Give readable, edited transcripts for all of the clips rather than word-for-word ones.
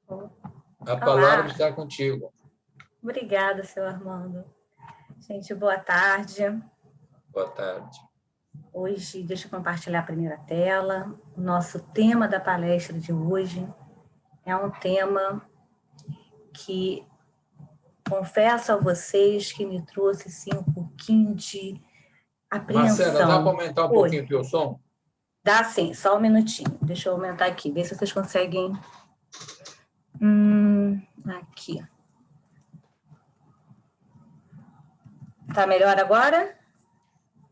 A palavra Olá, está contigo. obrigada, seu Armando. Gente, boa tarde. Boa tarde. Hoje, deixa eu compartilhar a primeira tela. O nosso tema da palestra de hoje é um tema que confesso a vocês que me trouxe sim, um pouquinho de Marcela, dá para apreensão. aumentar um Oi, pouquinho o teu som? dá sim, só um minutinho. Deixa eu aumentar aqui, ver se vocês conseguem. Aqui. Tá melhor agora?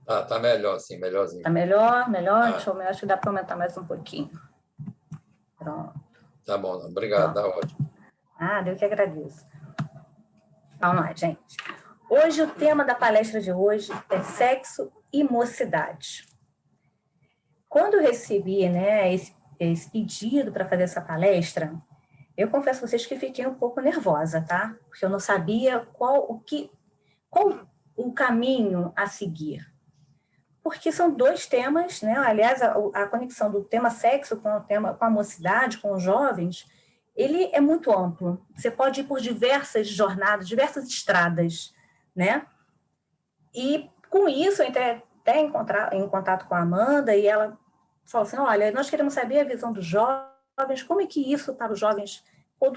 Tá melhor, sim, melhorzinho. Tá melhor, melhor. Ah, Deixa eu, acho que dá para aumentar mais um pouquinho. Pronto. tá bom, obrigado, tá ótimo. Eu que agradeço. Vamos lá, gente. Hoje, o tema da palestra de hoje é sexo e mocidade. Quando eu recebi, né, esse pedido para fazer essa palestra, eu confesso a vocês que fiquei um pouco nervosa, tá? Porque eu não sabia qual o caminho a seguir. Porque são dois temas, né? Aliás, a conexão do tema sexo com a mocidade, com os jovens, ele é muito amplo. Você pode ir por diversas jornadas, diversas estradas, né? E com isso, eu entrei até em contato com a Amanda e ela falou assim, olha, nós queremos saber a visão dos jovens, como é que isso para os jovens,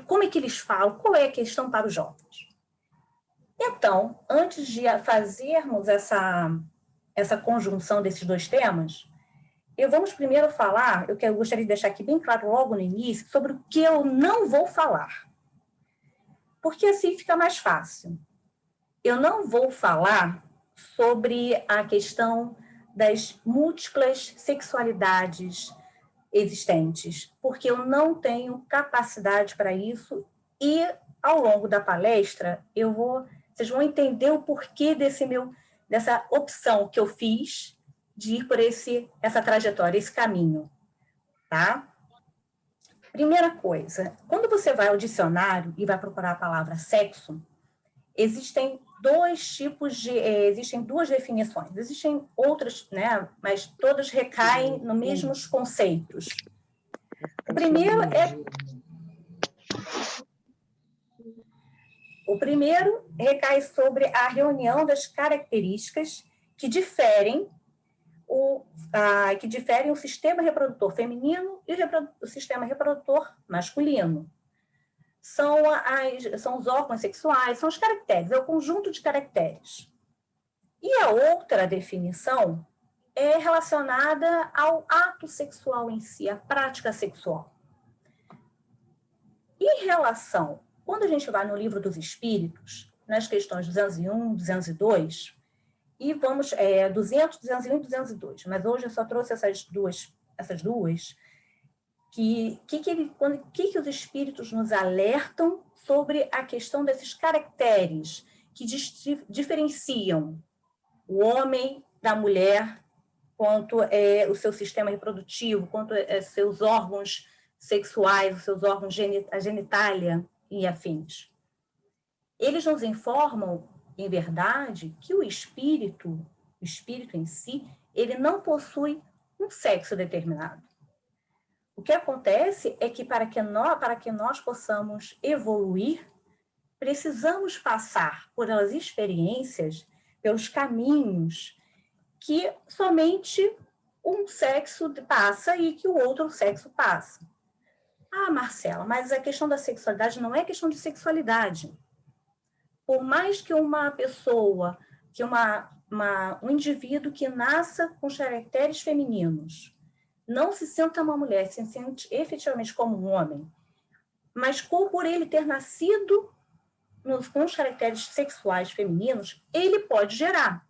como é que eles falam, qual é a questão para os jovens. Então, antes de fazermos essa conjunção desses dois temas, vamos primeiro falar, eu gostaria de deixar aqui bem claro logo no início, sobre o que eu não vou falar. Porque assim fica mais fácil. Eu não vou falar sobre a questão das múltiplas sexualidades existentes, porque eu não tenho capacidade para isso e, ao longo da palestra, vocês vão entender o porquê dessa opção que eu fiz de ir por essa trajetória, esse caminho, tá? Primeira coisa, quando você vai ao dicionário e vai procurar a palavra sexo, existem existem duas definições, existem outras, né, mas todas recaem nos mesmos conceitos. O primeiro recai sobre a reunião das características que diferem o sistema reprodutor feminino e o sistema reprodutor masculino. São os órgãos sexuais, são os caracteres, é o conjunto de caracteres. E a outra definição é relacionada ao ato sexual em si, à prática sexual. Em relação, quando a gente vai no Livro dos Espíritos, nas questões 201, 202, e vamos 200, 201 e 202, mas hoje eu só trouxe essas duas que os espíritos nos alertam sobre a questão desses caracteres que diferenciam o homem da mulher, quanto o seu sistema reprodutivo, quanto seus órgãos sexuais, os seus órgãos, a genitália e afins. Eles nos informam, em verdade, que o espírito em si, ele não possui um sexo determinado. O que acontece é que para que nós possamos evoluir, precisamos passar por as experiências, pelos caminhos que somente um sexo passa e que o outro sexo passa. Ah, Marcela, mas a questão da sexualidade não é questão de sexualidade. Por mais que uma pessoa, que um indivíduo que nasça com caracteres femininos, não se senta uma mulher, se sente efetivamente como um homem, mas por ele ter nascido com os caracteres sexuais femininos, ele pode gerar.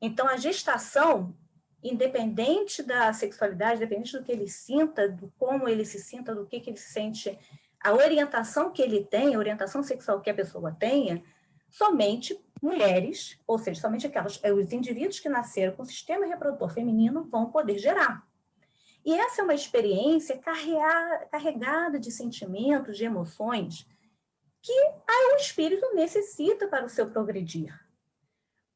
Então, a gestação, independente da sexualidade, independente do que ele sinta, do como ele se sinta, do que ele se sente, a orientação que ele tem, a orientação sexual que a pessoa tenha, somente mulheres, ou seja, somente os indivíduos que nasceram com o sistema reprodutor feminino vão poder gerar. E essa é uma experiência carregada de sentimentos, de emoções, que o espírito necessita para o seu progredir.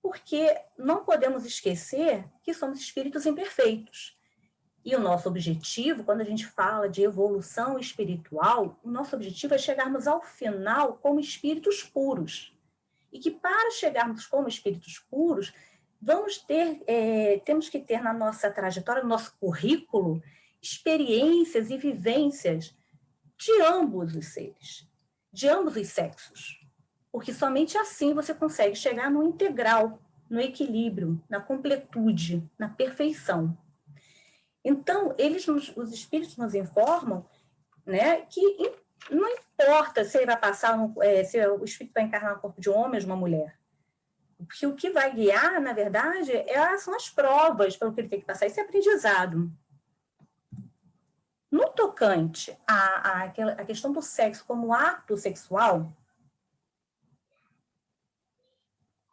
Porque não podemos esquecer que somos espíritos imperfeitos. E o nosso objetivo, quando a gente fala de evolução espiritual, o nosso objetivo é chegarmos ao final como espíritos puros. E que para chegarmos como espíritos puros, temos que ter na nossa trajetória, no nosso currículo, experiências e vivências de ambos os seres, de ambos os sexos. Porque somente assim você consegue chegar no integral, no equilíbrio, na completude, na perfeição. Então, os espíritos nos informam, né, que não importa se ele vai passar, se o espírito vai encarnar no corpo de um homem ou de uma mulher. Porque o que vai guiar, na verdade, são as provas pelo que ele tem que passar, esse aprendizado. No tocante à questão do sexo como ato sexual,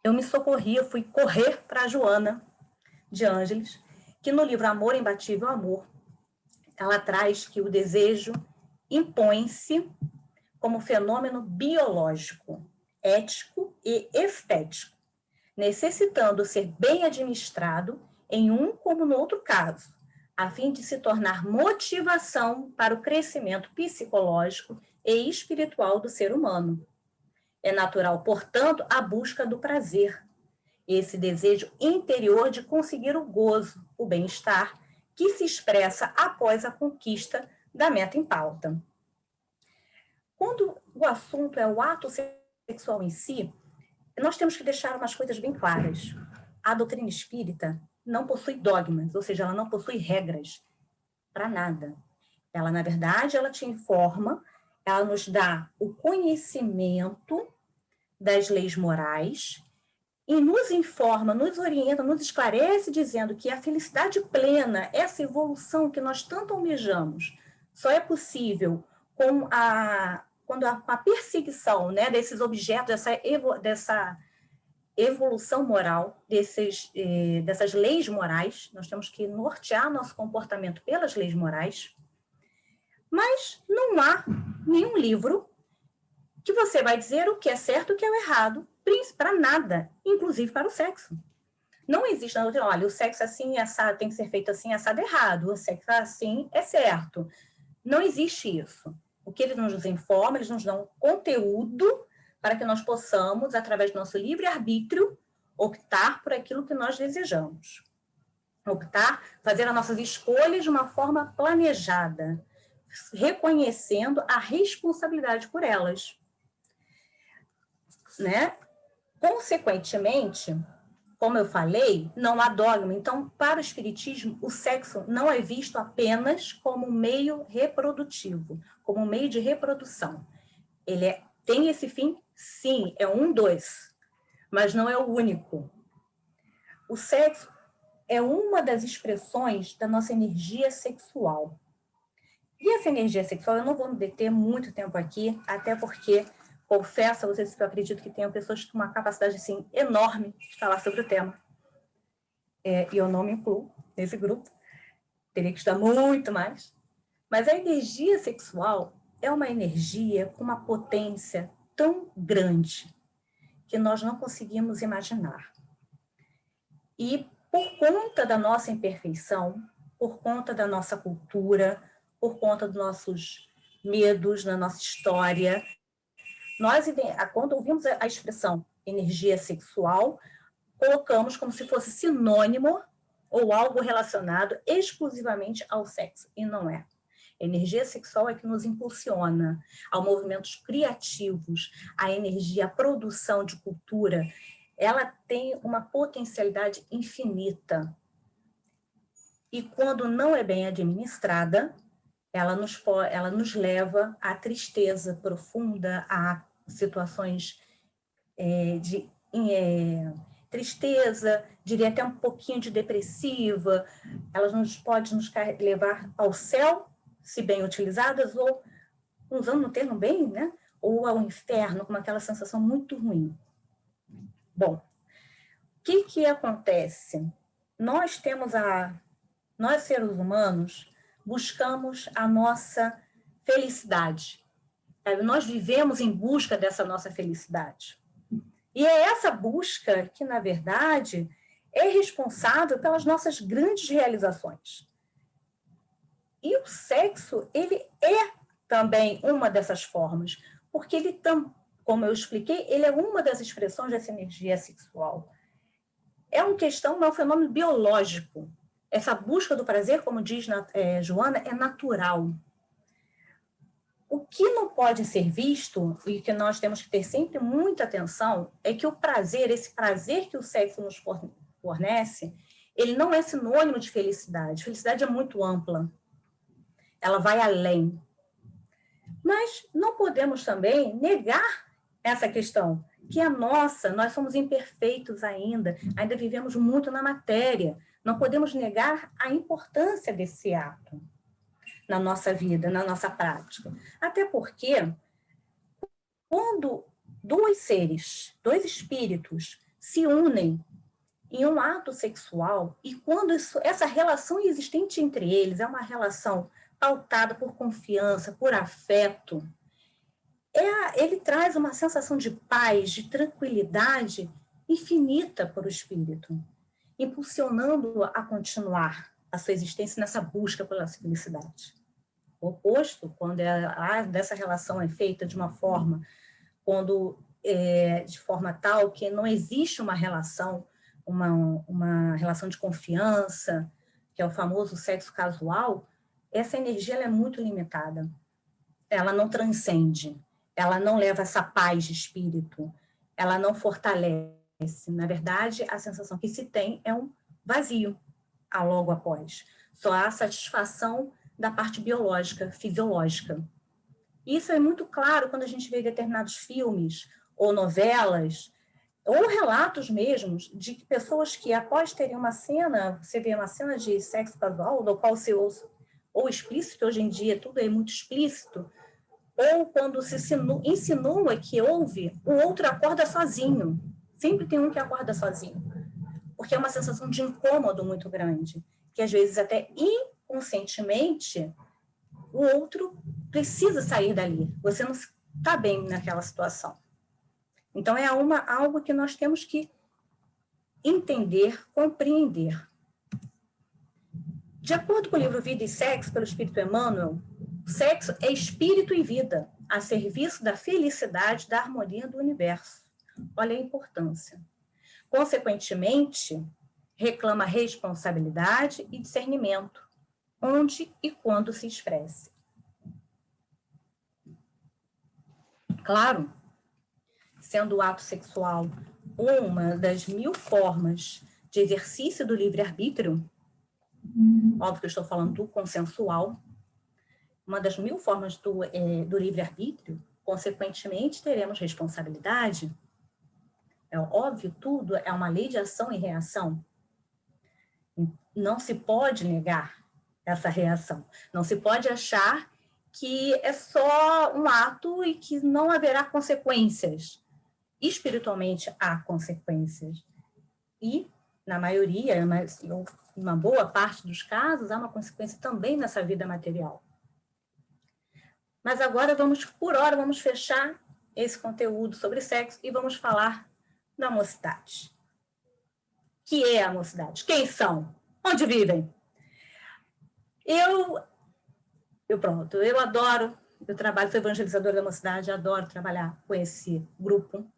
eu me socorri, eu fui correr para a Joana de Ângeles, que no livro Amor, Imbatível Amor, ela traz que o desejo impõe-se como fenômeno biológico, ético e estético, necessitando ser bem administrado em um como no outro caso, a fim de se tornar motivação para o crescimento psicológico e espiritual do ser humano. É natural, portanto, a busca do prazer, esse desejo interior de conseguir o gozo, o bem-estar, que se expressa após a conquista da meta em pauta. Quando o assunto é o ato sexual em si, nós temos que deixar umas coisas bem claras. A doutrina espírita não possui dogmas, ou seja, ela não possui regras para nada. Ela, na verdade, ela te informa, ela nos dá o conhecimento das leis morais e nos informa, nos orienta, nos esclarece, dizendo que a felicidade plena, essa evolução que nós tanto almejamos, só é possível quando a perseguição, né, desses objetos, dessa evolução moral, dessas leis morais. Nós temos que nortear nosso comportamento pelas leis morais, mas não há nenhum livro que você vai dizer o que é certo e o que é errado, para nada, inclusive para o sexo. Não existe na doutrina, olha, o sexo assim, assado, tem que ser feito assim, assado, errado, o sexo assim é certo. Não existe isso. O que eles nos informam, eles nos dão conteúdo para que nós possamos, através do nosso livre-arbítrio, optar por aquilo que nós desejamos. Fazer as nossas escolhas de uma forma planejada, reconhecendo a responsabilidade por elas. Né? Consequentemente, como eu falei, não há dogma. Então, para o espiritismo, o sexo não é visto apenas como um meio reprodutivo, como um meio de reprodução. Ele tem esse fim, sim, é um dos, mas não é o único. O sexo é uma das expressões da nossa energia sexual. E essa energia sexual, eu não vou me deter muito tempo aqui, até porque confesso a vocês que eu acredito que tenham pessoas com uma capacidade assim, enorme de falar sobre o tema. E eu não me incluo nesse grupo. Teria que estudar muito mais. Mas a energia sexual é uma energia com uma potência tão grande que nós não conseguimos imaginar. E por conta da nossa imperfeição, por conta da nossa cultura, por conta dos nossos medos, da nossa história, quando ouvimos a expressão energia sexual, colocamos como se fosse sinônimo ou algo relacionado exclusivamente ao sexo, e não é. A energia sexual é que nos impulsiona a movimentos criativos, a energia, a produção de cultura, ela tem uma potencialidade infinita. E quando não é bem administrada, ela nos leva à tristeza profunda, a situações de tristeza, diria até um pouquinho de depressiva. Elas pode nos levar ao céu, se bem utilizadas, ou, usando o termo bem, né? Ou ao inferno, com aquela sensação muito ruim. Bom, o que acontece? Nós seres humanos, buscamos a nossa felicidade. Nós vivemos em busca dessa nossa felicidade. E é essa busca que, na verdade, é responsável pelas nossas grandes realizações. E o sexo, ele é também uma dessas formas, porque ele, como eu expliquei, ele é uma das expressões dessa energia sexual. É um fenômeno biológico. Essa busca do prazer, como diz Joana, é natural. O que não pode ser visto, e que nós temos que ter sempre muita atenção, é que o prazer, esse prazer que o sexo nos fornece, ele não é sinônimo de felicidade. Felicidade é muito ampla. Ela vai além. Mas não podemos também negar essa questão, que é nossa, nós somos imperfeitos ainda vivemos muito na matéria. Não podemos negar a importância desse ato na nossa vida, na nossa prática. Até porque, quando dois seres, 2 espíritos, se unem em um ato sexual, e quando essa relação existente entre eles é uma relação pautada por confiança, por afeto, ele traz uma sensação de paz, de tranquilidade infinita para o espírito, impulsionando-o a continuar a sua existência nessa busca pela felicidade. O oposto, quando dessa relação é feita de uma forma, de forma tal que não existe uma relação, uma relação de confiança, que é o famoso sexo casual, essa energia ela é muito limitada. Ela não transcende, ela não leva essa paz de espírito, ela não fortalece. Na verdade, a sensação que se tem é um vazio logo após. Só há satisfação da parte biológica, fisiológica. Isso é muito claro quando a gente vê determinados filmes ou novelas, ou relatos mesmos de pessoas que, após terem uma cena, você vê uma cena de sexo casual, do qual se ouça, ou explícito, hoje em dia tudo é muito explícito, ou quando se insinua que houve, o outro acorda sozinho. Sempre tem um que acorda sozinho. Porque é uma sensação de incômodo muito grande, que às vezes até inconscientemente o outro precisa sair dali. Você não está bem naquela situação. Então, é algo que nós temos que entender, compreender. De acordo com o livro Vida e Sexo, pelo Espírito Emmanuel, sexo é espírito e vida, a serviço da felicidade, da harmonia do universo. Olha a importância. Consequentemente, reclama responsabilidade e discernimento, onde e quando se expresse. Claro, sendo o ato sexual uma das 1000 formas de exercício do livre-arbítrio, óbvio que eu estou falando do consensual, uma das 1000 formas do livre-arbítrio, consequentemente, teremos responsabilidade. É óbvio, tudo é uma lei de ação e reação. Não se pode negar essa reação. Não se pode achar que é só um ato e que não haverá consequências. Espiritualmente, há consequências. E, na maioria, uma boa parte dos casos, há uma consequência também nessa vida material. Mas agora, por hora, vamos fechar esse conteúdo sobre sexo e vamos falar da mocidade. Que é a mocidade? Quem são? Onde vivem? Eu adoro, eu trabalho, sou evangelizadora da mocidade, adoro trabalhar com esse grupo,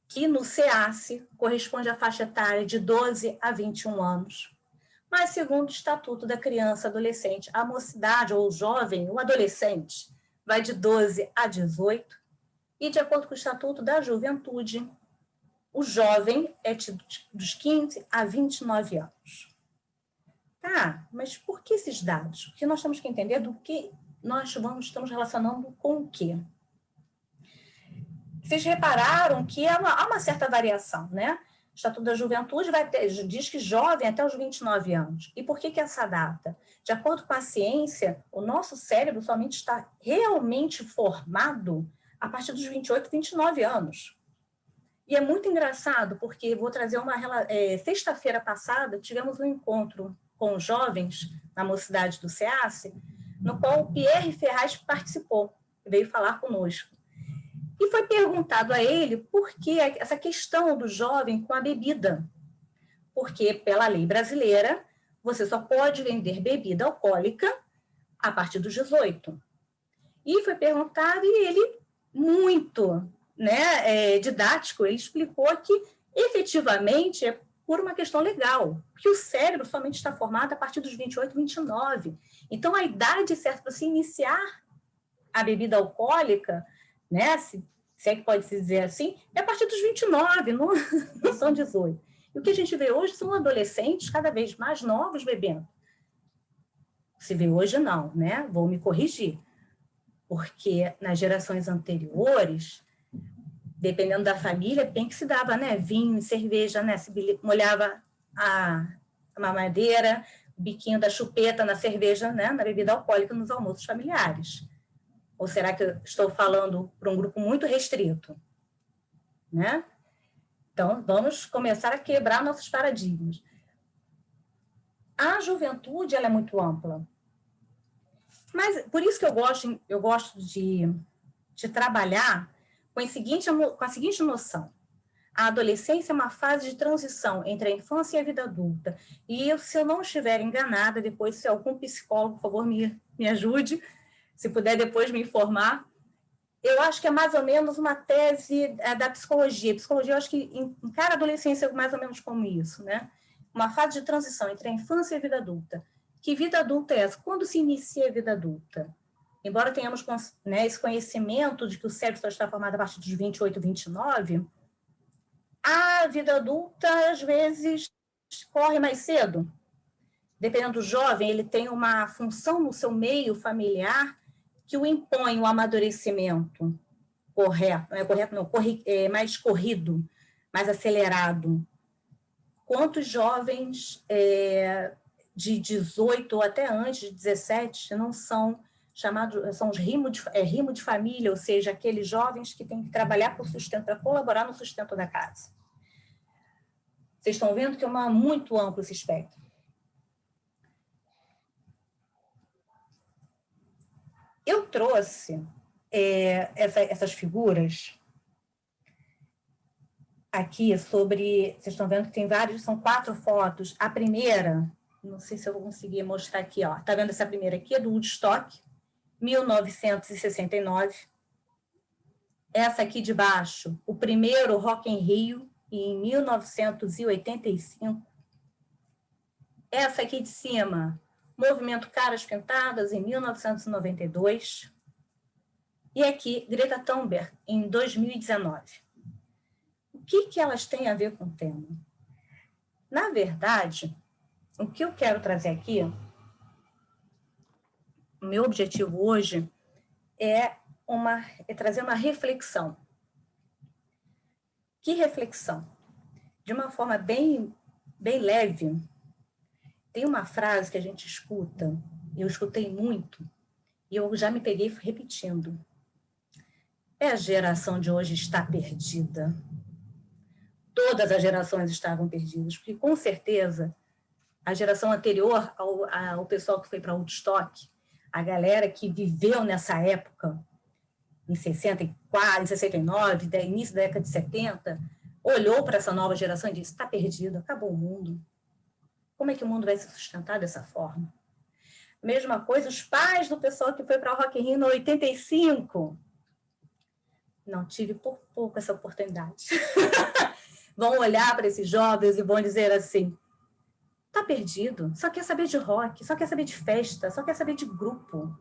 que no SEACE corresponde à faixa etária de 12 a 21 anos. Mas, segundo o Estatuto da Criança e Adolescente, a mocidade, ou o jovem, o adolescente, vai de 12 a 18, e, de acordo com o Estatuto da Juventude, o jovem é dos 15 a 29 anos. Tá, mas por que esses dados? Porque nós temos que entender do que nós estamos relacionando com o quê. Vocês repararam que há uma certa variação, né? O Estatuto da Juventude diz que jovem até os 29 anos. E por que essa data? De acordo com a ciência, o nosso cérebro somente está realmente formado a partir dos 28, 29 anos. E é muito engraçado, porque vou trazer sexta-feira passada, tivemos um encontro com jovens na mocidade do SEACE, no qual o Pierre Ferraz participou, veio falar conosco. E foi perguntado a ele por que essa questão do jovem com a bebida. Porque, pela lei brasileira, você só pode vender bebida alcoólica a partir dos 18. E foi perguntado, e ele, muito, né, didático, ele explicou que, efetivamente, é por uma questão legal, que o cérebro somente está formado a partir dos 28, 29. Então, a idade certa para se iniciar a bebida alcoólica, né, se é que pode se dizer assim, é a partir dos 29, não são 18. E o que a gente vê hoje são adolescentes cada vez mais novos bebendo. Se vê hoje, não, né? Vou me corrigir. Porque nas gerações anteriores, dependendo da família, bem que se dava, né? Vinho, cerveja, né? Se molhava a mamadeira, o biquinho da chupeta na cerveja, né? Na bebida alcoólica, nos almoços familiares. Ou será que eu estou falando para um grupo muito restrito? Né? Então, vamos começar a quebrar nossos paradigmas. A juventude, ela é muito ampla. Mas, por isso que eu gosto de trabalhar com a seguinte noção. A adolescência é uma fase de transição entre a infância e a vida adulta. E se eu não estiver enganada, depois, se algum psicólogo, por favor, me ajude, se puder depois me informar, eu acho que é mais ou menos uma tese da psicologia. Psicologia, eu acho que encara a adolescência mais ou menos como isso, né? Uma fase de transição entre a infância e a vida adulta. Que vida adulta é essa? Quando se inicia a vida adulta? Embora tenhamos, né, esse conhecimento de que o cérebro só está formado a partir dos 28, 29, a vida adulta, às vezes, corre mais cedo. Dependendo do jovem, ele tem uma função no seu meio familiar que o impõe o amadurecimento correto, não é correto, não, mais corrido, mais acelerado. Quantos jovens de 18 ou até antes de 17 não são chamados, são os rimo de família, ou seja, aqueles jovens que têm que trabalhar por sustento, para colaborar no sustento da casa. Vocês estão vendo que é muito amplo esse espectro. Eu trouxe essas figuras aqui sobre... Vocês estão vendo que tem vários, são 4 fotos. A primeira, não sei se eu vou conseguir mostrar aqui, ó. Tá vendo essa primeira aqui? É do Woodstock, 1969. Essa aqui de baixo, o primeiro Rock in Rio, em 1985. Essa aqui de cima, Movimento Caras Pintadas, em 1992. E aqui, Greta Thunberg, em 2019. O que elas têm a ver com o tema? Na verdade, o que eu quero trazer aqui, o meu objetivo hoje é trazer uma reflexão. Que reflexão? De uma forma bem leve. Tem uma frase que a gente escuta, eu escutei muito, e eu já me peguei repetindo. A geração de hoje está perdida. Todas as gerações estavam perdidas, porque com certeza a geração anterior ao pessoal que foi para Woodstock, a galera que viveu nessa época, em 64, em 69, início da década de 70, olhou para essa nova geração e disse: está perdido, acabou o mundo. Como é que o mundo vai se sustentar dessa forma? Mesma coisa, os pais do pessoal que foi para o Rock in Rio em 85. Não tive por pouco essa oportunidade. Vão olhar para esses jovens e vão dizer assim: está perdido, só quer saber de rock, só quer saber de festa, só quer saber de grupo.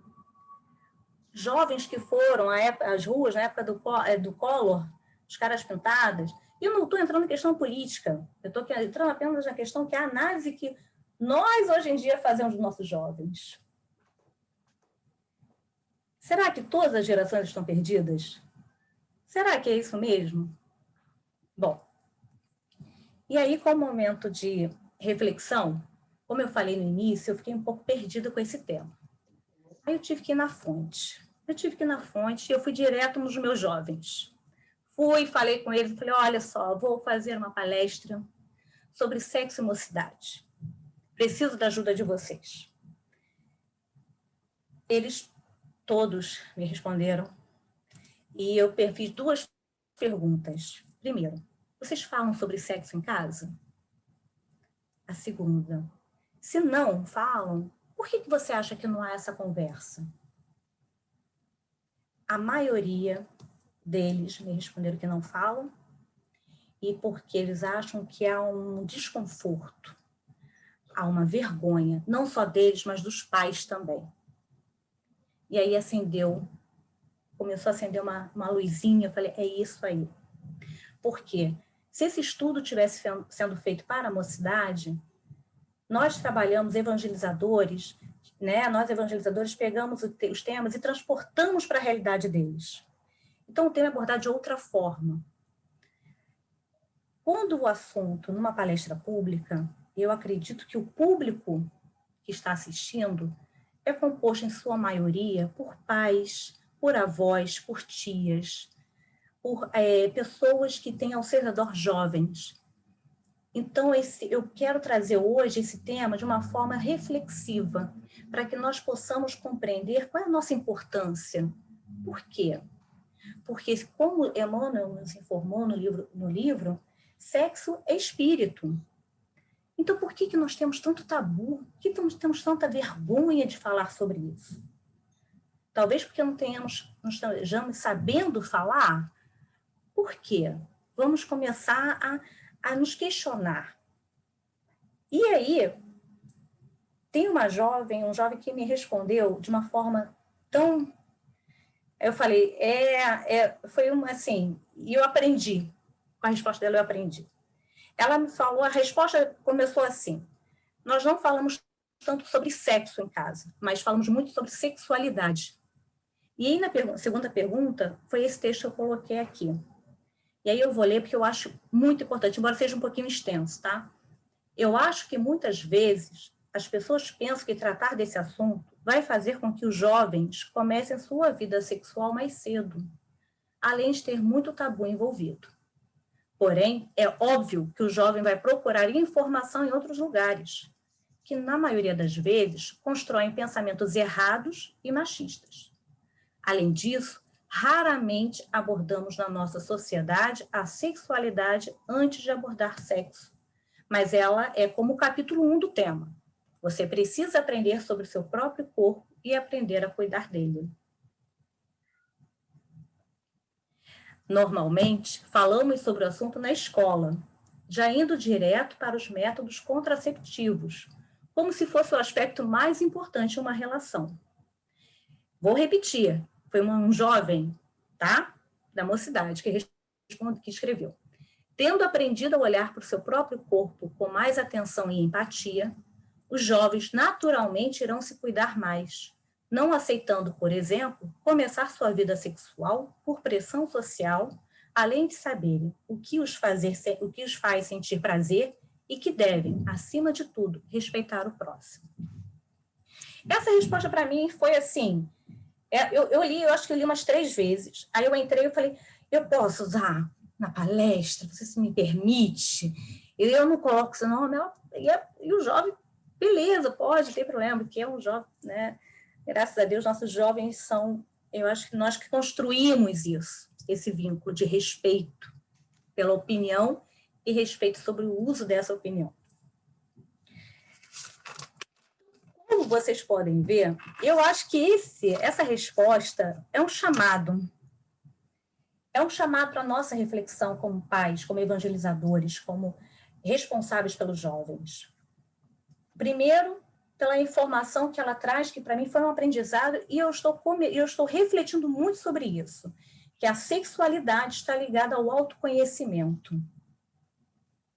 Jovens que foram às ruas na época do Collor, os caras pintadas, e eu não estou entrando em questão política, eu estou entrando apenas na questão que é a análise que nós, hoje em dia, fazemos dos nossos jovens. Será que todas as gerações estão perdidas? Será que é isso mesmo? Bom, e aí, com o momento de reflexão, como eu falei no início, eu fiquei um pouco perdida com esse tema. Aí eu tive que ir na fonte. E eu fui direto nos meus jovens. Falei com eles, falei: olha só, vou fazer uma palestra sobre sexo e mocidade. Preciso da ajuda de vocês. Eles todos me responderam e eu fiz 2 perguntas. Primeiro, vocês falam sobre sexo em casa? A segunda, se não falam, Por que você acha que não há essa conversa? A maioria deles me responderam que não falam, e porque eles acham que há um desconforto, há uma vergonha, não só deles, mas dos pais também. E aí começou a acender uma luzinha, eu falei, é isso aí. Por quê? Se esse estudo tivesse sendo feito para a mocidade, nós trabalhamos evangelizadores, né? Nós evangelizadores pegamos os temas e transportamos para a realidade deles. Então, o tema é abordado de outra forma. Quando o assunto, numa palestra pública, eu acredito que o público que está assistindo é composto, em sua maioria, por pais, por avós, por tias, por pessoas que têm ao seu redor jovens. Então, eu quero trazer hoje esse tema de uma forma reflexiva, para que nós possamos compreender qual é a nossa importância. Por quê? Porque, como Emmanuel nos informou no livro, sexo é espírito. Então, por que nós temos tanto tabu? Por que temos tanta vergonha de falar sobre isso? Talvez porque não estejamos sabendo falar. Por quê? Vamos começar a nos questionar. E aí, tem um jovem que me respondeu de uma forma tão... Eu falei, foi assim, e eu aprendi. Com a resposta dela, eu aprendi. Ela me falou, a resposta começou assim: nós não falamos tanto sobre sexo em casa, mas falamos muito sobre sexualidade. E aí, na segunda pergunta, foi esse texto que eu coloquei aqui. E aí eu vou ler porque eu acho muito importante, embora seja um pouquinho extenso, tá? Eu acho que muitas vezes as pessoas pensam que tratar desse assunto vai fazer com que os jovens comecem a sua vida sexual mais cedo, além de ter muito tabu envolvido. Porém, é óbvio que o jovem vai procurar informação em outros lugares, que, na maioria das vezes, constroem pensamentos errados e machistas. Além disso, raramente abordamos na nossa sociedade a sexualidade antes de abordar sexo, mas ela é como o capítulo 1 do tema. Você precisa aprender sobre o seu próprio corpo e aprender a cuidar dele. Normalmente, falamos sobre o assunto na escola, já indo direto para os métodos contraceptivos, como se fosse o aspecto mais importante de uma relação. Vou repetir, foi um jovem, tá? Da mocidade, que escreveu. Tendo aprendido a olhar para o seu próprio corpo com mais atenção e empatia, os jovens naturalmente irão se cuidar mais, não aceitando, por exemplo, começar sua vida sexual por pressão social, além de saberem o que os faz sentir prazer e que devem, acima de tudo, respeitar o próximo. Essa resposta para mim foi assim, eu acho que eu li umas 3 vezes, aí eu entrei e falei, eu posso usar na palestra, você se me permite? Eu não coloco seu nome, e o jovem, beleza, pode, não tem problema, porque é um jovem, né? Graças a Deus, nossos jovens são, eu acho que nós que construímos isso, esse vínculo de respeito pela opinião e respeito sobre o uso dessa opinião. Como vocês podem ver, eu acho que essa resposta é um chamado. É um chamado para a nossa reflexão como pais, como evangelizadores, como responsáveis pelos jovens. Primeiro, pela informação que ela traz, que para mim foi um aprendizado, e eu estou refletindo muito sobre isso, que a sexualidade está ligada ao autoconhecimento.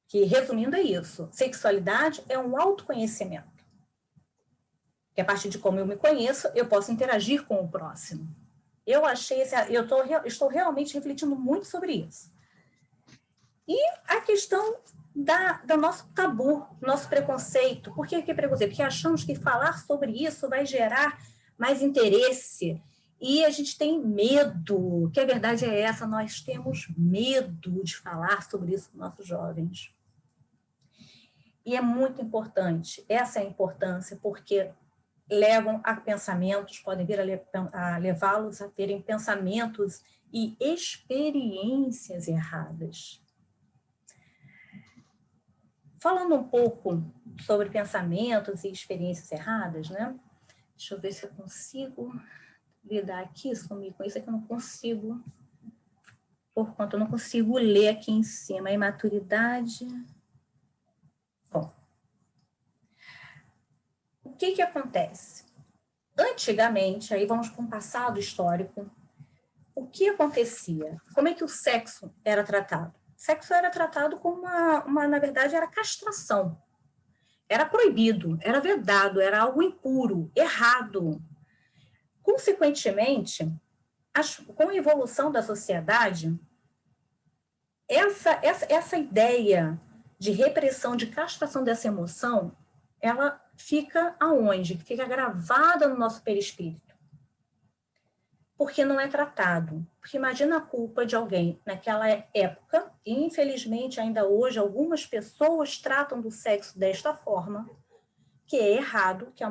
Que, resumindo, é isso. Sexualidade é um autoconhecimento. Que a partir de como eu me conheço, eu posso interagir com o próximo. Eu estou realmente refletindo muito sobre isso. E a questão do nosso tabu, nosso preconceito. Por que preconceito? Porque achamos que falar sobre isso vai gerar mais interesse. E a gente tem medo, que a verdade é essa, nós temos medo de falar sobre isso com nossos jovens. E é muito importante, essa é a importância, porque levam a pensamentos, podem vir a levá-los a terem pensamentos e experiências erradas. falando um pouco sobre pensamentos e experiências erradas, né? Deixa eu ver se eu consigo lidar aqui, sumir com isso, é que eu não consigo, por conta, eu não consigo ler aqui em cima. A imaturidade. Bom, o que acontece? Antigamente, aí vamos para um passado histórico, o que acontecia? Como é que o sexo era tratado? O sexo era tratado como na verdade, era castração. Era proibido, era vedado, era algo impuro, errado. Consequentemente, com a evolução da sociedade, essa ideia de repressão, de castração dessa emoção, ela fica aonde? Fica gravada no nosso perispírito. Porque não é tratado. Porque imagina a culpa de alguém naquela época, e infelizmente ainda hoje algumas pessoas tratam do sexo desta forma, que é errado, que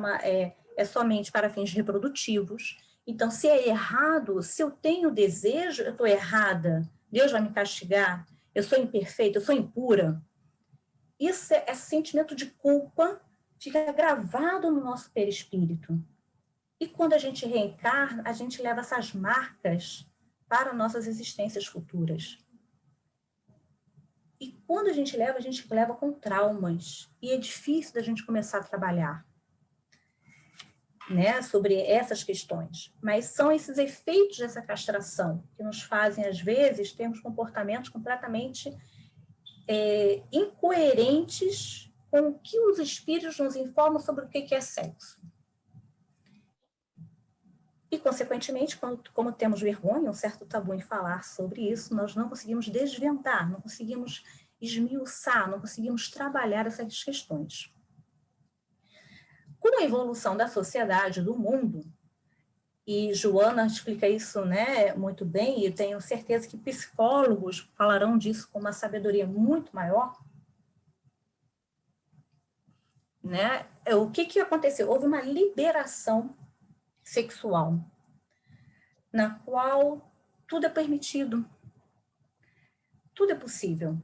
é somente para fins reprodutivos. Então, se é errado, se eu tenho desejo, eu estou errada, Deus vai me castigar, eu sou imperfeita, eu sou impura. Esse sentimento de culpa fica gravado no nosso perispírito. E quando a gente reencarna, a gente leva essas marcas para nossas existências futuras. E quando a gente leva com traumas. E é difícil da gente começar a trabalhar, né, sobre essas questões. Mas são esses efeitos dessa castração que nos fazem, às vezes, termos comportamentos completamente incoerentes com o que os espíritos nos informam sobre o que é sexo. E, consequentemente, como temos vergonha, um certo tabu em falar sobre isso, nós não conseguimos desvendar, não conseguimos esmiuçar, não conseguimos trabalhar essas questões. Com a evolução da sociedade, do mundo, e Joana explica isso, né, muito bem, e eu tenho certeza que psicólogos falarão disso com uma sabedoria muito maior, né? O que aconteceu? Houve uma liberação sexual, na qual tudo é permitido, tudo é possível.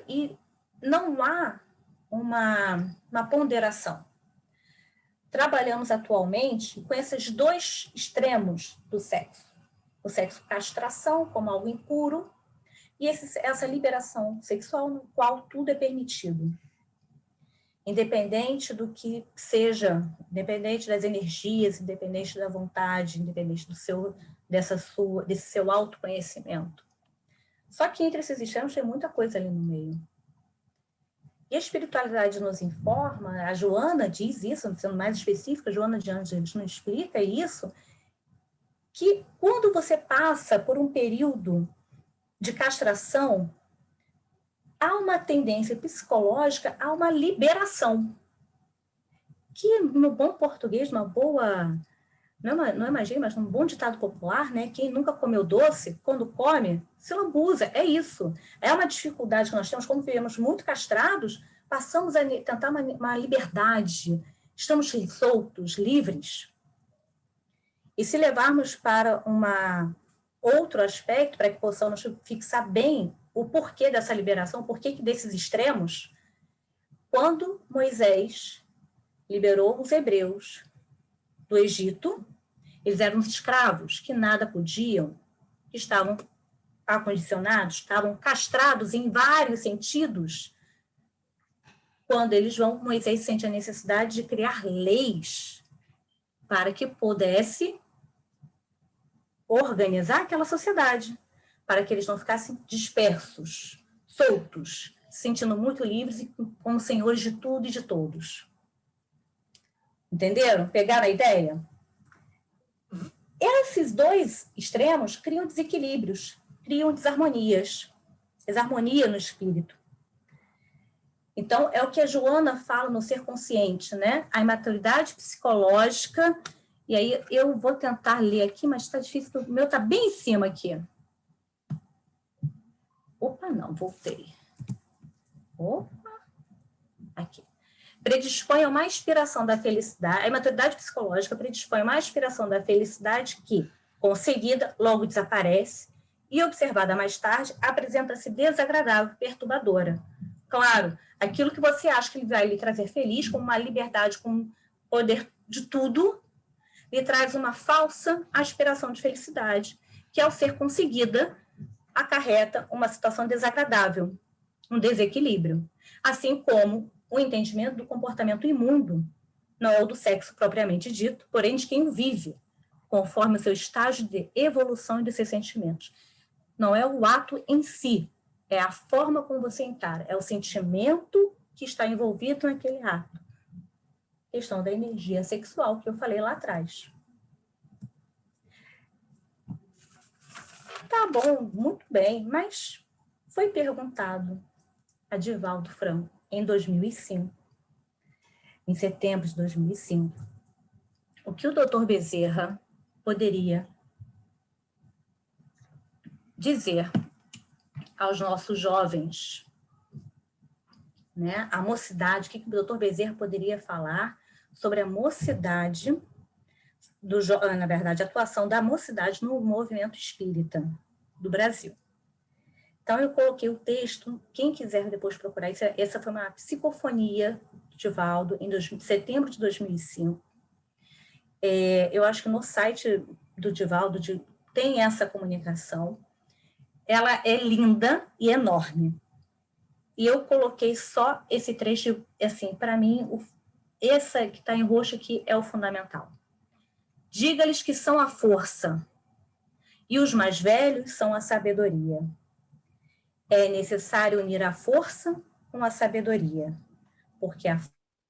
E não há uma ponderação. Trabalhamos atualmente com esses dois extremos do sexo. O sexo castração, como algo impuro, e essa liberação sexual, no qual tudo é permitido. Independente do que seja, independente das energias, independente da vontade, independente desse seu autoconhecimento. Só que entre esses extremos tem muita coisa ali no meio. E a espiritualidade nos informa, a Joana diz isso, sendo mais específica, a Joana de Ângeles nos explica isso, que quando você passa por um período de castração, há uma tendência psicológica a uma liberação, que no bom português, uma boa, não é magia, mas um bom ditado popular, né? Quem nunca comeu doce, quando come, se lambuza, é isso. É uma dificuldade que nós temos, como vivemos muito castrados, passamos a tentar uma liberdade, estamos soltos, livres. E se levarmos para outro aspecto, para que possamos fixar bem o porquê dessa liberação, o porquê desses extremos, quando Moisés liberou os hebreus do Egito, eles eram escravos, que nada podiam, que estavam acondicionados, estavam castrados em vários sentidos. Quando Moisés sente a necessidade de criar leis para que pudesse organizar aquela sociedade, para que eles não ficassem dispersos, soltos, se sentindo muito livres e como senhores de tudo e de todos. Entenderam? Pegaram a ideia? Esses dois extremos criam desequilíbrios, criam desarmonias no espírito. Então, é o que a Joana fala no Ser Consciente, né? A imaturidade psicológica, e aí eu vou tentar ler aqui, mas está difícil, o meu está bem em cima aqui. Opa, não, voltei. Opa, aqui. Predispõe a uma aspiração da felicidade, a imaturidade psicológica predispõe a uma aspiração da felicidade que, conseguida, logo desaparece e, observada mais tarde, apresenta-se desagradável, perturbadora, Claro, aquilo que você acha que vai lhe trazer feliz, como uma liberdade, com poder de tudo, lhe traz uma falsa aspiração de felicidade, que ao ser conseguida, acarreta uma situação desagradável, um desequilíbrio. Assim como o entendimento do comportamento imundo, não é o do sexo propriamente dito, porém de quem o vive, conforme o seu estágio de evolução e de seus sentimentos. Não é o ato em si, é a forma como você encara, é o sentimento que está envolvido naquele ato. Questão da energia sexual que eu falei lá atrás. Tá bom, muito bem, mas foi perguntado a Divaldo Franco em 2005, em setembro de 2005, o que o Dr. Bezerra poderia dizer aos nossos jovens, né? A mocidade, o que o Dr. Bezerra poderia falar sobre a mocidade, na verdade, a atuação da mocidade no movimento espírita do Brasil. Então, eu coloquei o texto, quem quiser depois procurar, essa foi uma psicofonia de Divaldo, em setembro de 2005. Eu acho que no site do Divaldo tem essa comunicação. Ela é linda e enorme. E eu coloquei só esse trecho, assim, para mim, essa que está em roxo aqui é o fundamental. Diga-lhes que são a força, e os mais velhos são a sabedoria. É necessário unir a força com a sabedoria, porque a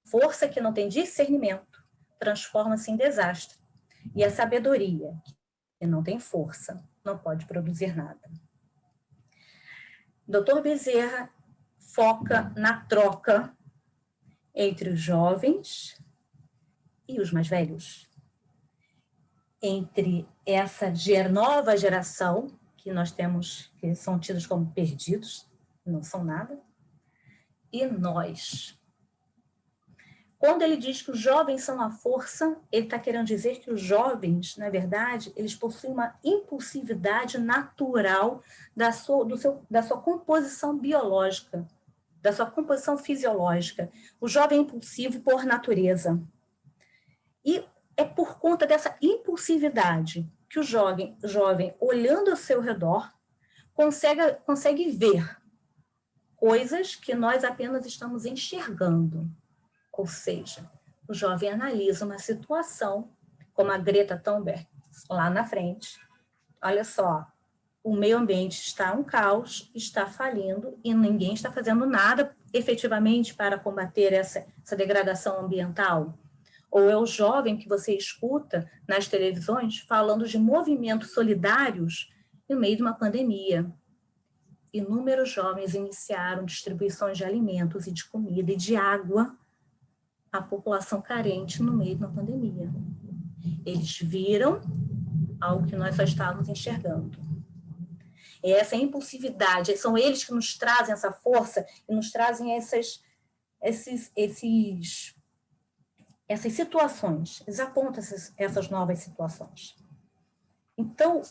força que não tem discernimento transforma-se em desastre, e a sabedoria, que não tem força, não pode produzir nada. Dr. Bezerra foca na troca entre os jovens e os mais velhos, entre essa nova geração, que nós temos, que são tidos como perdidos, não são nada, e nós. Quando ele diz que os jovens são a força, ele está querendo dizer que os jovens, na verdade, eles possuem uma impulsividade natural da sua composição biológica, da sua composição fisiológica. O jovem é impulsivo por natureza. E é por conta dessa impulsividade que o jovem olhando ao seu redor, consegue ver coisas que nós apenas estamos enxergando. Ou seja, o jovem analisa uma situação, como a Greta Thunberg, lá na frente. Olha só, o meio ambiente está um caos, está falindo e ninguém está fazendo nada efetivamente para combater essa degradação ambiental. Ou é o jovem que você escuta nas televisões falando de movimentos solidários no meio de uma pandemia. Inúmeros jovens iniciaram distribuições de alimentos e de comida e de água à população carente no meio de uma pandemia. Eles viram algo que nós só estávamos enxergando. E essa impulsividade, são eles que nos trazem essa força e nos trazem essas situações, eles apontam essas novas situações. Então,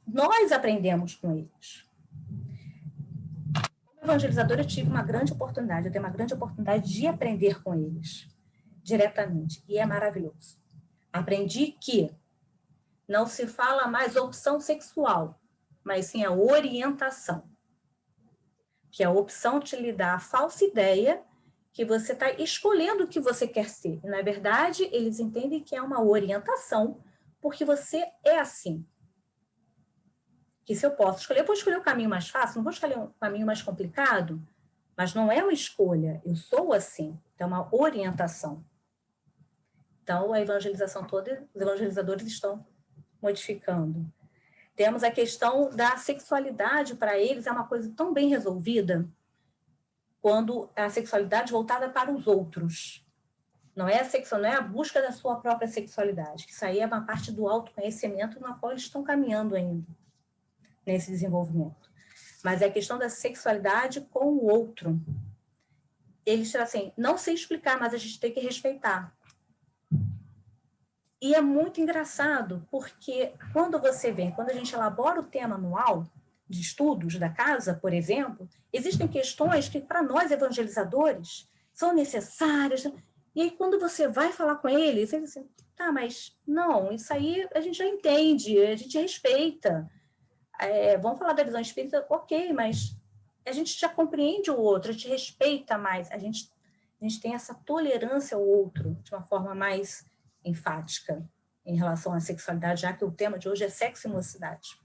nós aprendemos com eles. Como evangelizadora, eu tive uma grande oportunidade, eu tenho uma grande oportunidade de aprender com eles, diretamente, e é maravilhoso. Aprendi que não se fala mais opção sexual, mas sim a orientação, que a opção te lhe dá a falsa ideia que você está escolhendo o que você quer ser. E, na verdade, eles entendem que é uma orientação, porque você é assim. Que se eu posso escolher, eu vou escolher o caminho mais fácil, não vou escolher um caminho mais complicado, mas não é uma escolha, eu sou assim. Então, é uma orientação. Então, a evangelização toda, os evangelizadores estão modificando. Temos a questão da sexualidade, para eles, é uma coisa tão bem resolvida, quando a sexualidade voltada para os outros. Não é a busca da sua própria sexualidade, que isso aí é uma parte do autoconhecimento na qual eles estão caminhando ainda, nesse desenvolvimento. Mas é a questão da sexualidade com o outro. Eles assim, não sei explicar, mas a gente tem que respeitar. E é muito engraçado, porque quando a gente elabora o tema anual, de estudos da casa, por exemplo, existem questões que, para nós evangelizadores, são necessárias. E aí, quando você vai falar com eles, eles dizem, tá, mas não, isso aí a gente já entende, a gente respeita. Vamos falar da visão espírita, ok, mas a gente já compreende o outro, a gente respeita mais, a gente tem essa tolerância ao outro de uma forma mais enfática em relação à sexualidade, já que o tema de hoje é sexo e mocidade.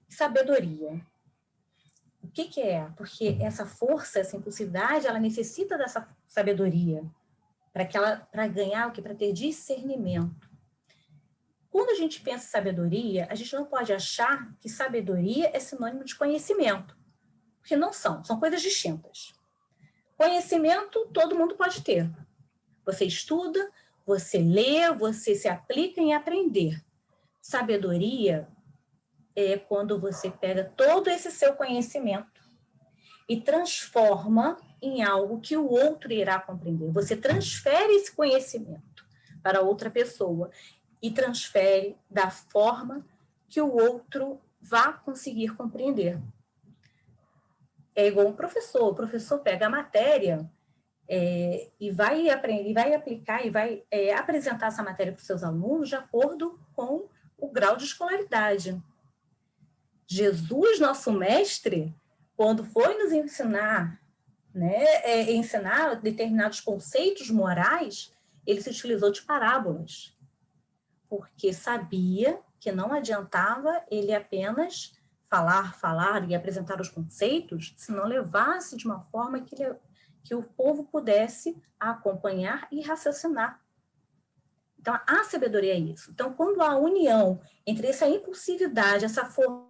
Sabedoria. O que é? Porque essa força, essa impulsividade, ela necessita dessa sabedoria para ganhar o que? Para ter discernimento. Quando a gente pensa em sabedoria, a gente não pode achar que sabedoria é sinônimo de conhecimento, porque não são coisas distintas. Conhecimento todo mundo pode ter. Você estuda, você lê, você se aplica em aprender. Sabedoria é quando você pega todo esse seu conhecimento e transforma em algo que o outro irá compreender. Você transfere esse conhecimento para outra pessoa e transfere da forma que o outro vá conseguir compreender. É igual um professor. O professor pega a matéria e vai aprender, vai aplicar e vai apresentar essa matéria para os seus alunos de acordo com o grau de escolaridade. Jesus, nosso mestre, quando foi nos ensinar, ensinar determinados conceitos morais, ele se utilizou de parábolas, porque sabia que não adiantava ele apenas falar e apresentar os conceitos, se não levasse de uma forma que o povo pudesse acompanhar e raciocinar. Então, a sabedoria é isso. Então, quando há união entre essa impulsividade, essa força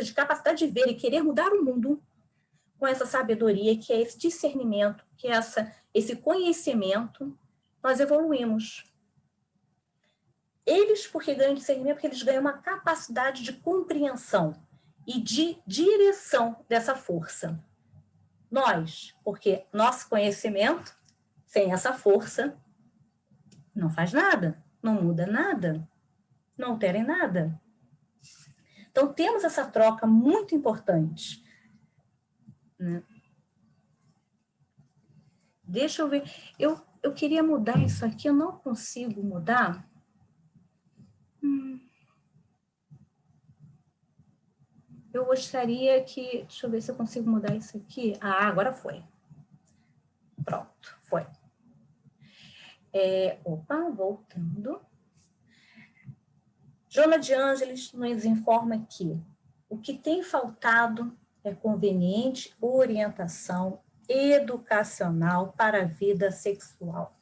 de capacidade de ver e querer mudar o mundo, com essa sabedoria, que é esse discernimento, que é esse conhecimento, nós evoluímos. Eles, porque ganham discernimento, porque eles ganham uma capacidade de compreensão e de direção dessa força. Nós, porque nosso conhecimento, sem essa força, não faz nada, não muda nada, não altera em nada. Então, temos essa troca muito importante. Né? Deixa eu ver. Eu queria mudar isso aqui, eu não consigo mudar. Eu gostaria que... Deixa eu ver se eu consigo mudar isso aqui. Ah, agora foi. Pronto, foi. Voltando. Joana de Ângeles nos informa que o que tem faltado é conveniente orientação educacional para a vida sexual,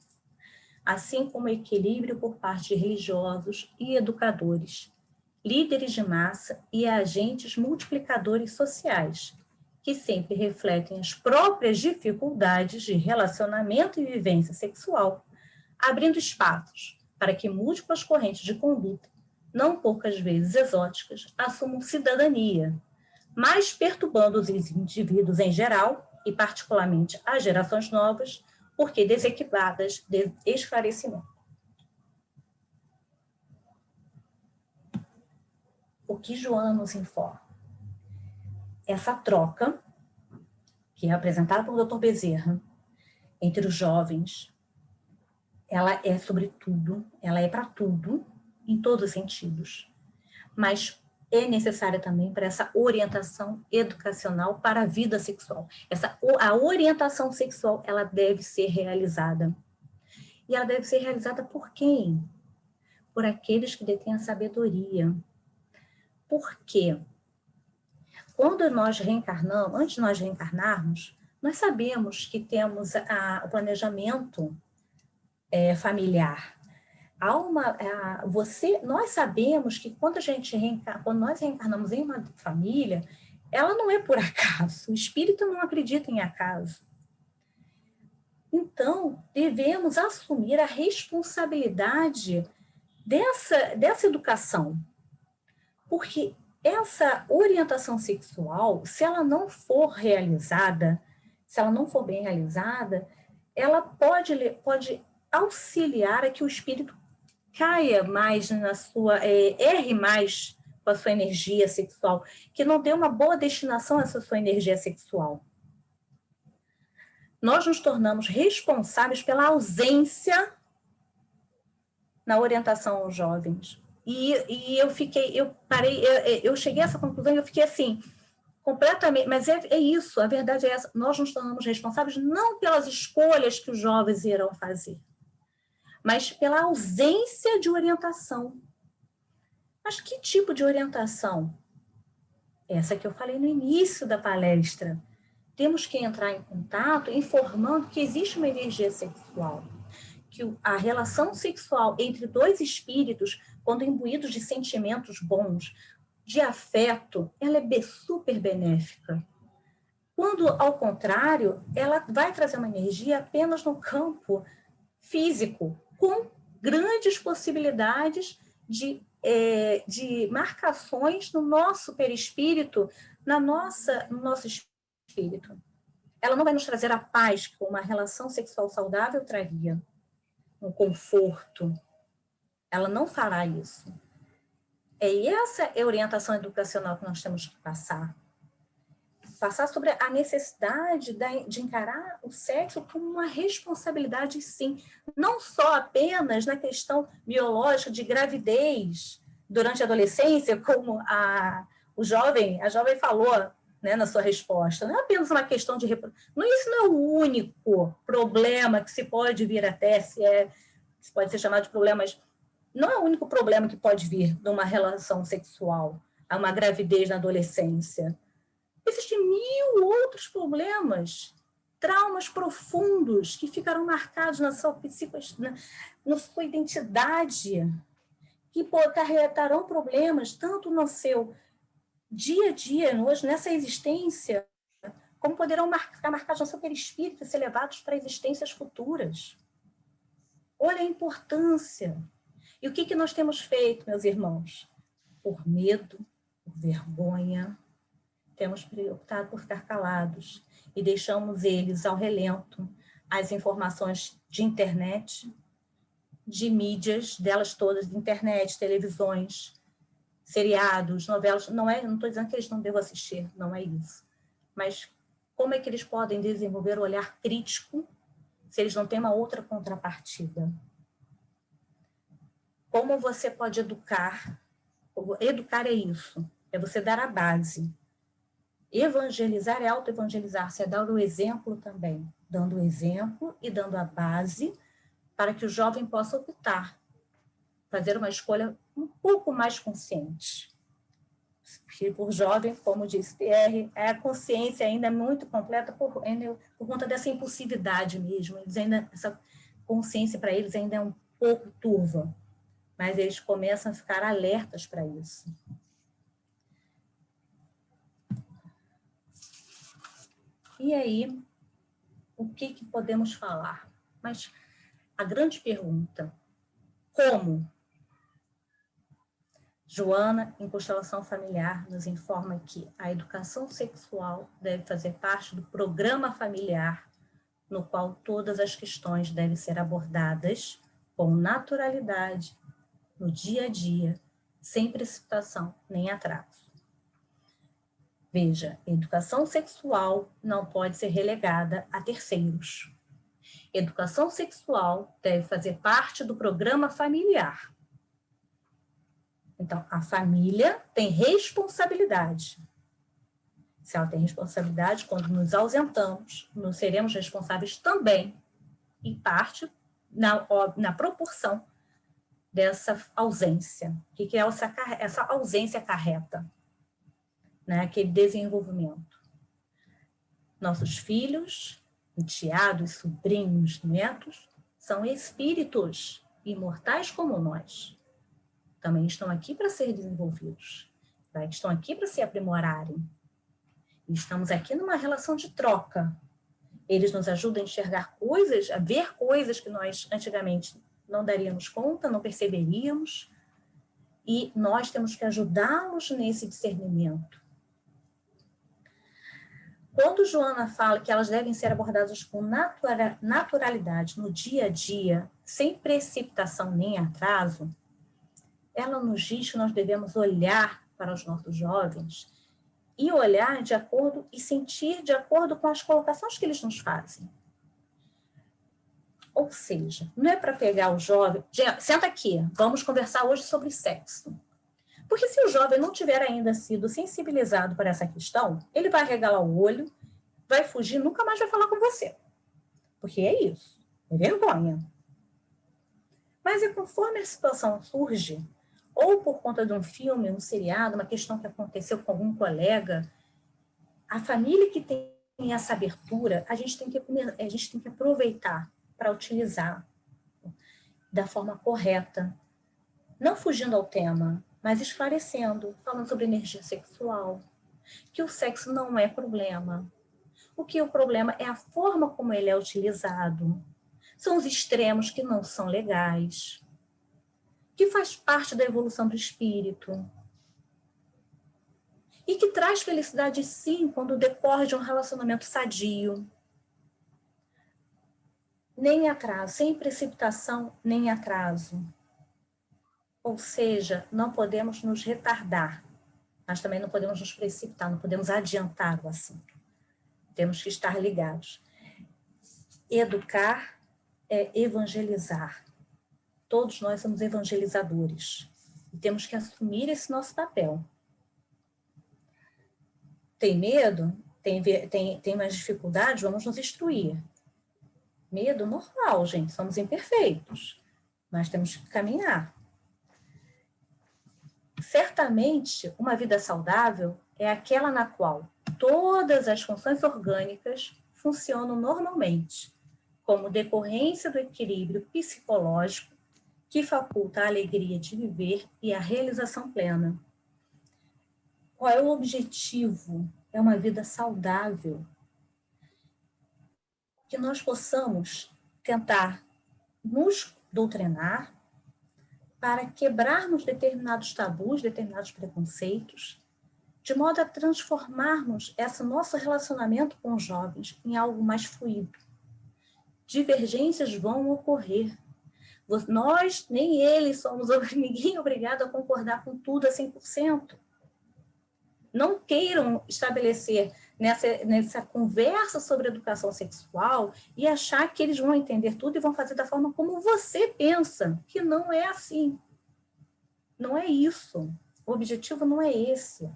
assim como equilíbrio por parte de religiosos e educadores, líderes de massa e agentes multiplicadores sociais, que sempre refletem as próprias dificuldades de relacionamento e vivência sexual, abrindo espaços para que múltiplas correntes de conduta, não poucas vezes exóticas, assumam cidadania, mas perturbando os indivíduos em geral, e particularmente as gerações novas, porque desequipadas de esclarecimento. O que Joana nos informa? Essa troca, que é apresentada pelo Dr. Bezerra, entre os jovens, ela é sobre tudo, ela é para tudo, em todos os sentidos, mas é necessária também para essa orientação educacional para a vida sexual. A orientação sexual, ela deve ser realizada. E ela deve ser realizada por quem? Por aqueles que detêm a sabedoria. Por quê? Quando nós reencarnamos, antes de nós reencarnarmos, nós sabemos que temos o planejamento familiar. Nós sabemos que quando nós reencarnamos em uma família, ela não é por acaso. O espírito não acredita em acaso. Então, devemos assumir a responsabilidade dessa educação. Porque essa orientação sexual, se ela não for realizada, se ela não for bem realizada, ela pode auxiliar a que o espírito caia mais erre mais com a sua energia sexual, que não dê uma boa destinação a essa sua energia sexual. Nós nos tornamos responsáveis pela ausência na orientação aos jovens. E eu cheguei a essa conclusão e eu fiquei assim, completamente, mas é isso, a verdade é essa, nós nos tornamos responsáveis não pelas escolhas que os jovens irão fazer, mas pela ausência de orientação. Mas que tipo de orientação? Essa que eu falei no início da palestra. Temos que entrar em contato informando que existe uma energia sexual, que a relação sexual entre dois espíritos, quando imbuídos de sentimentos bons, de afeto, ela é super benéfica. Quando, ao contrário, ela vai trazer uma energia apenas no campo físico, com grandes possibilidades de marcações no nosso perispírito, no nosso espírito. Ela não vai nos trazer a paz que uma relação sexual saudável traria, um conforto. Ela não fará isso. Essa é a orientação educacional que nós temos que passar. Passar sobre a necessidade de encarar o sexo como uma responsabilidade, sim. Não só apenas na questão biológica de gravidez durante a adolescência, como a jovem falou, né, na sua resposta. Não é apenas uma questão de... Isso não é o único problema que se pode vir até, se pode ser chamado de problema, mas não é o único problema que pode vir de uma relação sexual, a uma gravidez na adolescência. Existem 1000 outros problemas, traumas profundos que ficarão marcados na sua na sua identidade, que acarretarão problemas tanto no seu dia a dia, nessa existência, como poderão ficar marcados no seu perispírito e ser levados para existências futuras. Olha a importância. E o que nós temos feito, meus irmãos? Por medo, por vergonha, temos optado por ficar calados e deixamos eles ao relento as informações de internet, de mídias, delas todas, de internet, televisões, seriados, novelas. Não estou dizendo que eles não devem assistir, não é isso. Mas como é que eles podem desenvolver o olhar crítico se eles não têm uma outra contrapartida? Como você pode educar? Educar é isso, é você dar a base. Evangelizar é auto-evangelizar-se, é dar o exemplo também, dando o exemplo e dando a base para que o jovem possa optar, fazer uma escolha um pouco mais consciente. Por jovem, como disse Pierre, a consciência ainda é muito completa por conta dessa impulsividade mesmo. Essa consciência para eles ainda é um pouco turva, mas eles começam a ficar alertas para isso. E aí, o que podemos falar? Mas a grande pergunta, como? Joana, em Constelação Familiar, nos informa que a educação sexual deve fazer parte do programa familiar, no qual todas as questões devem ser abordadas com naturalidade, no dia a dia, sem precipitação nem atraso. Veja, educação sexual não pode ser relegada a terceiros. Educação sexual deve fazer parte do programa familiar. Então, a família tem responsabilidade. Se ela tem responsabilidade, quando nos ausentamos, nós seremos responsáveis também, em parte, na proporção dessa ausência. O que essa ausência acarreta? Né, aquele desenvolvimento. Nossos filhos, enteados, sobrinhos, netos, são espíritos imortais como nós. Também estão aqui para ser desenvolvidos, estão aqui para se aprimorarem. Estamos aqui numa relação de troca. Eles nos ajudam a enxergar coisas, a ver coisas que nós antigamente não daríamos conta, não perceberíamos, e nós temos que ajudá-los nesse discernimento. Quando Joana fala que elas devem ser abordadas com naturalidade no dia a dia, sem precipitação nem atraso, ela nos diz que nós devemos olhar para os nossos jovens e olhar de acordo e sentir de acordo com as colocações que eles nos fazem. Ou seja, não é para pegar o jovem... Senta aqui, vamos conversar hoje sobre sexo. Porque se o jovem não tiver ainda sido sensibilizado para essa questão, ele vai regalar o olho, vai fugir, nunca mais vai falar com você. Porque é isso, é vergonha. Mas é conforme a situação surge, ou por conta de um filme, um seriado, uma questão que aconteceu com algum colega, a família que tem essa abertura, a gente tem que aproveitar para utilizar da forma correta, não fugindo ao tema, mas esclarecendo, falando sobre energia sexual, que o sexo não é problema. O que é o problema é a forma como ele é utilizado. São os extremos que não são legais, que faz parte da evolução do espírito e que traz felicidade, sim, quando decorre de um relacionamento sadio. Nem atraso, sem precipitação, nem atraso. Ou seja, não podemos nos retardar, mas também não podemos nos precipitar, não podemos adiantar o assunto. Temos que estar ligados. Educar é evangelizar. Todos nós somos evangelizadores. E temos que assumir esse nosso papel. Tem medo? Tem mais dificuldades? Vamos nos instruir. Medo normal, gente. Somos imperfeitos. Mas temos que caminhar. Certamente, uma vida saudável é aquela na qual todas as funções orgânicas funcionam normalmente, como decorrência do equilíbrio psicológico que faculta a alegria de viver e a realização plena. Qual é o objetivo? É uma vida saudável. Que nós possamos tentar nos doutrinar para quebrarmos determinados tabus, determinados preconceitos, de modo a transformarmos esse nosso relacionamento com os jovens em algo mais fluido. Divergências vão ocorrer. Nós, nem eles, ninguém é obrigado a concordar com tudo a 100%. Não queiram estabelecer nessa conversa sobre educação sexual e achar que eles vão entender tudo e vão fazer da forma como você pensa, que não é assim. Não é isso. O objetivo não é esse.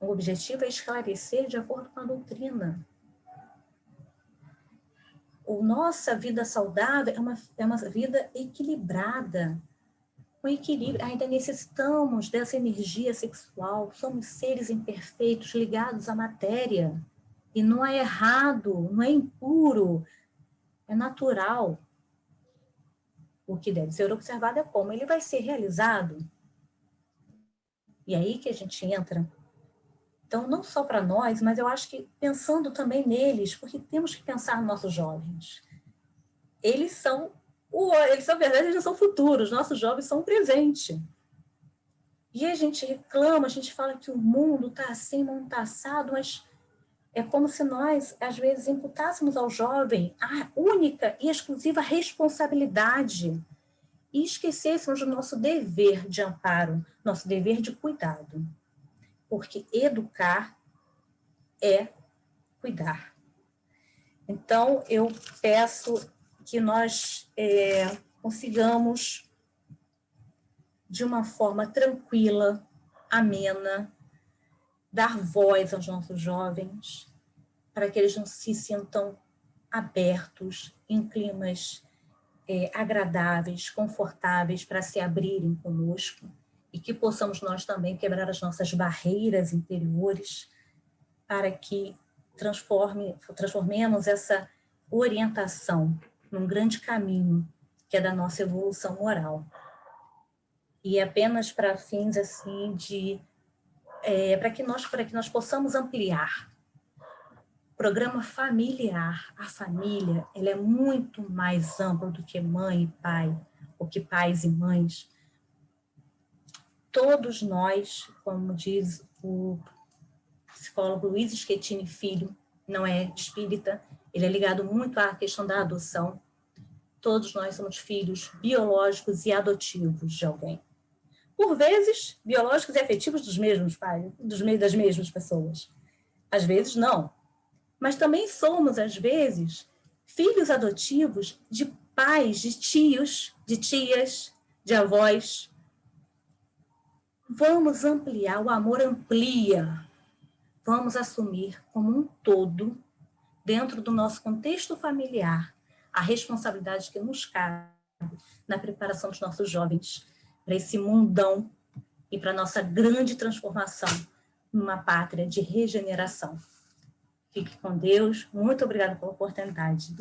O objetivo é esclarecer de acordo com a doutrina. A nossa vida saudável é uma vida equilibrada. Com equilíbrio, ainda necessitamos dessa energia sexual. Somos seres imperfeitos, ligados à matéria. E não é errado, não é impuro, é natural. O que deve ser observado é como ele vai ser realizado. E aí que a gente entra. Então, não só para nós, mas eu acho que pensando também neles, porque temos que pensar nos nossos jovens. Eles são verdade, eles não são futuros, nossos jovens são o presente. E a gente reclama, a gente fala que o mundo está assim, não está assado, mas é como se nós, às vezes, imputássemos ao jovem a única e exclusiva responsabilidade e esquecêssemos do nosso dever de amparo, nosso dever de cuidado. Porque educar é cuidar. Então, eu peço que nós consigamos, de uma forma tranquila, amena, dar voz aos nossos jovens, para que eles não se sintam abertos, em climas agradáveis, confortáveis, para se abrirem conosco, e que possamos nós também quebrar as nossas barreiras interiores, para que transformemos essa orientação num grande caminho, que é da nossa evolução moral. E apenas para fins assim para que nós possamos ampliar. Programa familiar, a família, ela é muito mais ampla do que mãe e pai, ou que pais e mães. Todos nós, como diz o psicólogo Luiz Schettini Filho, não é espírita, ele é ligado muito à questão da adoção. Todos nós somos filhos biológicos e adotivos de alguém. por vezes, biológicos e afetivos dos mesmos pais, das mesmas pessoas. Às vezes, não. Mas também somos, às vezes, filhos adotivos de pais, de tios, de tias, de avós. Vamos ampliar, o amor amplia. Vamos assumir como um todo, dentro do nosso contexto familiar, a responsabilidade que nos cabe na preparação dos nossos jovens para esse mundão e para a nossa grande transformação numa pátria de regeneração. Fique com Deus. Muito obrigada pela oportunidade.